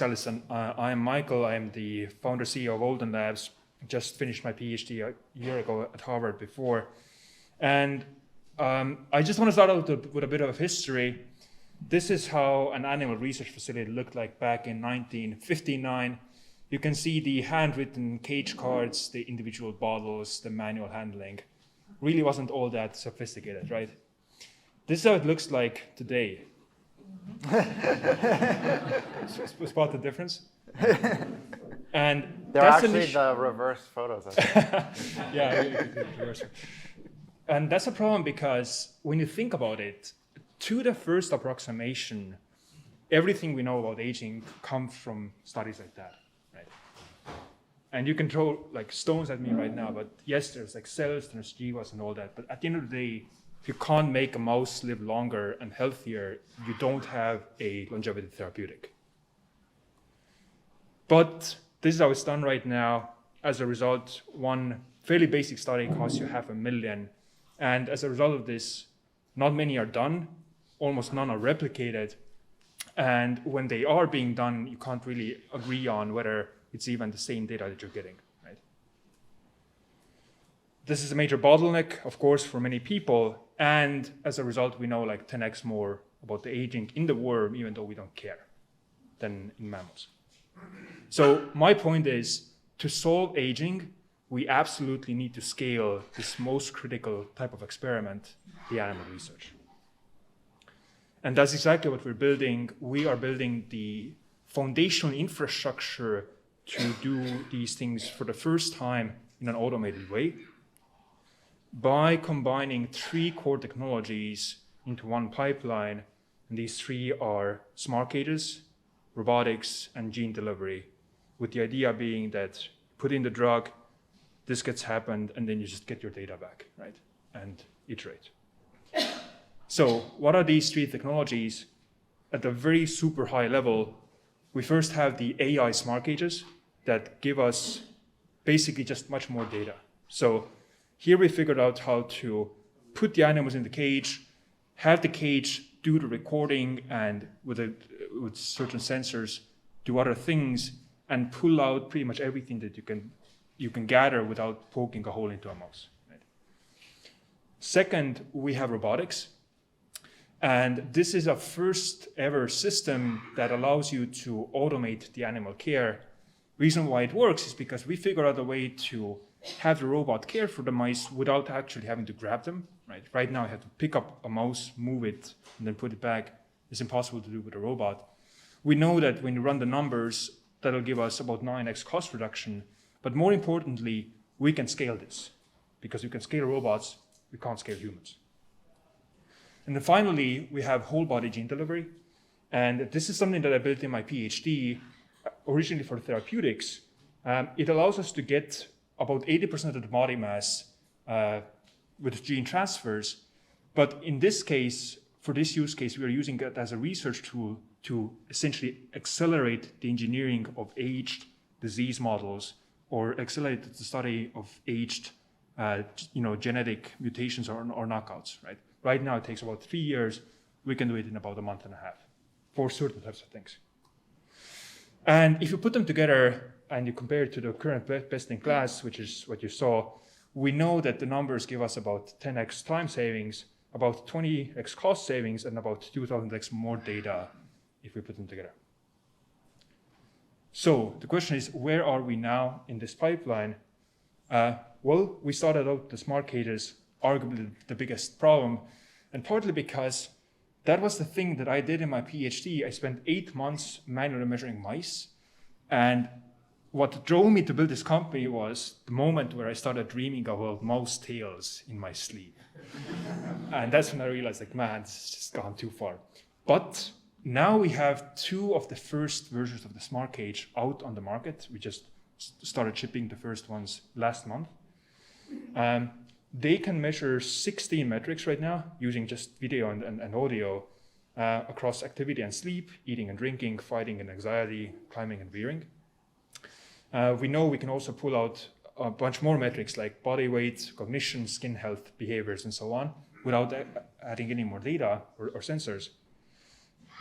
Alison. I am Michael. I am the founder CEO of Olden Labs. Just finished my PhD a year ago at Harvard before. And I just want to start out with a bit of history. This is how an animal research facility looked like back in 1959. You can see the handwritten cage cards, the individual bottles, the manual handling. Really wasn't all that sophisticated, right? This is how it looks like today. Spot the difference? And they're actually the reverse photos. Yeah, reverse. And that's a problem because when you think about it, to the first approximation, everything we know about aging comes from studies like that, right? And you can throw like stones at me right now, but yes, there's like cells, there's jivas and all that, but at the end of the day, if you can't make a mouse live longer and healthier, you don't have a longevity therapeutic. But this is how it's done right now. As a result, one fairly basic study costs you $500,000. And as a result of this, not many are done, almost none are replicated. And when they are being done, you can't really agree on whether it's even the same data that you're getting, right? This is a major bottleneck, of course, for many people. And as a result, we know like 10x more about the aging in the worm, even though we don't care, than in mammals. So my point is, to solve aging, we absolutely need to scale this most critical type of experiment, the animal research. And that's exactly what we're building. We are building the foundational infrastructure to do these things for the first time in an automated way by combining three core technologies into one pipeline. And these three are smart cages, robotics, and gene delivery, with the idea being that put in the drug, this gets happened, and then you just get your data back, right? And iterate. So what are these three technologies? At a very super high level, we first have the AI smart cages that give us basically just much more data. So here we figured out how to put the animals in the cage, have the cage do the recording, and with certain sensors do other things, and pull out pretty much everything that you can gather without poking a hole into a mouse. Right? Second, we have robotics. And this is a first ever system that allows you to automate the animal care. Reason why it works is because we figured out a way to have the robot care for the mice without actually having to grab them. Right now, I have to pick up a mouse, move it, and then put it back. It's impossible to do with a robot. We know that when you run the numbers, that'll give us about 9x cost reduction. But more importantly, we can scale this. Because we can scale robots, we can't scale humans. And then finally, we have whole body gene delivery. And this is something that I built in my PhD, originally for therapeutics. It allows us to get about 80% of the body mass with gene transfers. But in this case, for this use case, we are using it as a research tool to essentially accelerate the engineering of aged disease models or accelerate the study of aged genetic mutations or knockouts, right? Right now, it takes about 3 years. We can do it in about a month and a half for certain types of things. And if you put them together and you compare it to the current best in class, which is what you saw, we know that the numbers give us about 10x time savings, about 20x cost savings, and about 2,000x more data if we put them together. So the question is, where are we now in this pipeline? Well, we started out the smart cages, arguably the biggest problem, and partly because that was the thing that I did in my PhD. I spent 8 months manually measuring mice, and what drove me to build this company was the moment where I started dreaming about mouse tails in my sleep. And that's when I realized, like, man, it's just gone too far. But now we have 2 of the first versions of the smart cage out on the market. We just started shipping the first ones last month. They can measure 16 metrics right now using just video and audio across activity and sleep, eating and drinking, fighting and anxiety, climbing and veering. We know we can also pull out a bunch more metrics like body weight, cognition, skin health, behaviors, and so on, without adding any more data or sensors.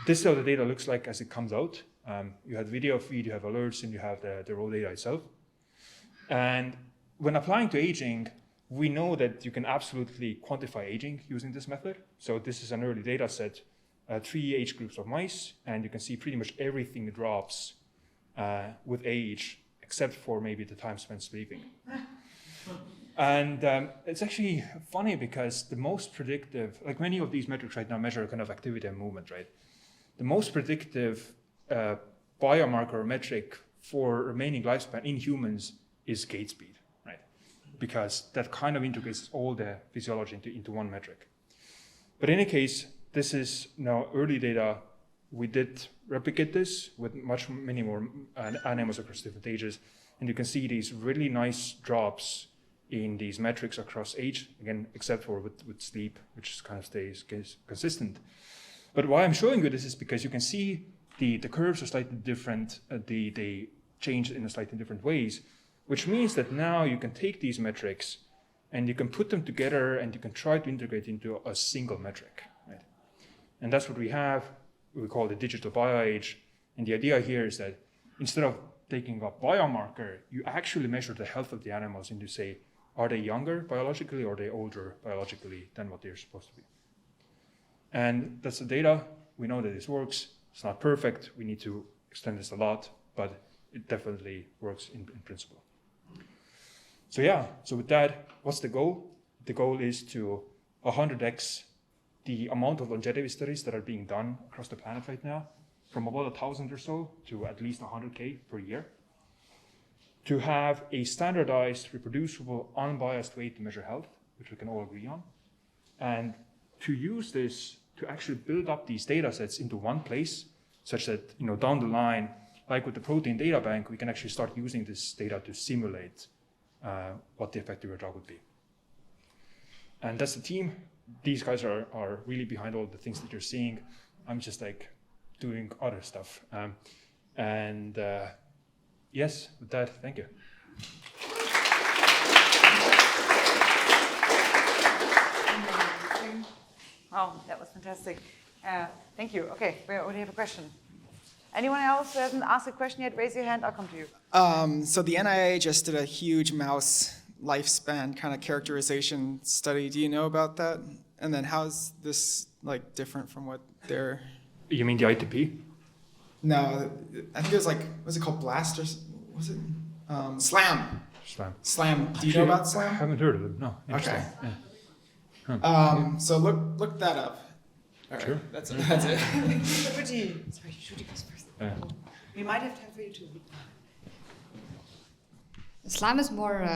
This is how the data looks like as it comes out. You have video feed, you have alerts, and you have the raw data itself. And when applying to aging, we know that you can absolutely quantify aging using this method. So this is an early data set, 3 age groups of mice, and you can see pretty much everything drops with age, except for maybe the time spent sleeping. And it's actually funny because the most predictive, like many of these metrics right now measure kind of activity and movement, right? The most predictive biomarker metric for remaining lifespan in humans is gait speed, right? Because that kind of integrates all the physiology into one metric. But in any case, this is now early data. We did replicate this with many more animals across different ages. And you can see these really nice drops in these metrics across age, again, except for with sleep, which kind of stays consistent. But why I'm showing you this is because you can see the curves are slightly different. They change in a slightly different ways, which means that now you can take these metrics and you can put them together and you can try to integrate into a single metric, right? And that's what we have. We call it digital bioage. And the idea here is that instead of taking a biomarker, you actually measure the health of the animals and you say, are they younger biologically or are they older biologically than what they're supposed to be? And that's the data. We know that this works. It's not perfect. We need to extend this a lot, but it definitely works in principle. So yeah, so with that, what's the goal? The goal is to 100x the amount of longevity studies that are being done across the planet right now, from about 1,000 or so to at least 100K per year, to have a standardized, reproducible, unbiased way to measure health, which we can all agree on, and to use this to actually build up these data sets into one place, such that down the line, like with the protein data bank, we can actually start using this data to simulate what the effect of your drug would be. And that's the team. These guys are really behind all the things that you're seeing. I'm just like doing other stuff. Yes, with that, thank you. Oh, that was fantastic. Thank you. Okay, we already have a question. Anyone else who hasn't asked a question yet, raise your hand, I'll come to you. So the NIA just did a huge mouse lifespan kind of characterization study. Do you know about that? And then how's this like different from what they're... You mean the ITP? No, I think it was like, was it called Blast or was it? Slam. Slam. Do you know about Slam? I haven't heard of it, no. Okay. Yeah. So look that up. All right, sure. That's it. Shruti goes first. We might have time for you too. SLAM is more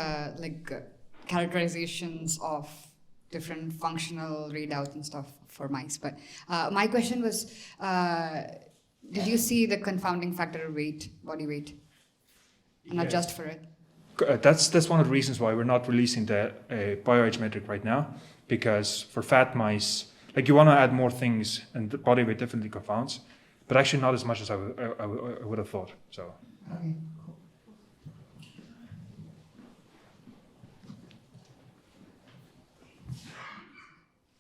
characterizations of different functional readouts and stuff for mice. But my question was, did you see the confounding factor weight, body weight, and adjust for it? That's one of the reasons why we're not releasing the bioage metric right now, because for fat mice, like you want to add more things, and the body weight definitely confounds, but actually not as much as I would have thought. So. Okay.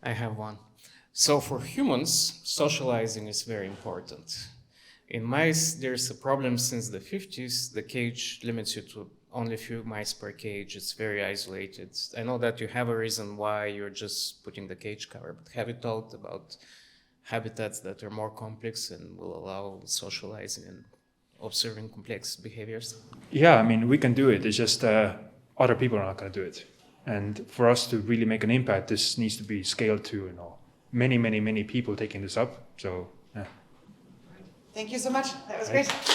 I have one. So for humans, socializing is very important. In mice, there's a problem since the 50s. The cage limits you to only a few mice per cage. It's very isolated. I know that you have a reason why you're just putting the cage cover, but have you thought about habitats that are more complex and will allow socializing and observing complex behaviors? Yeah, I mean, we can do it. It's just other people are not going to do it. And for us to really make an impact, this needs to be scaled to many people taking this up. So, yeah. Thank you so much. That was Thanks. great.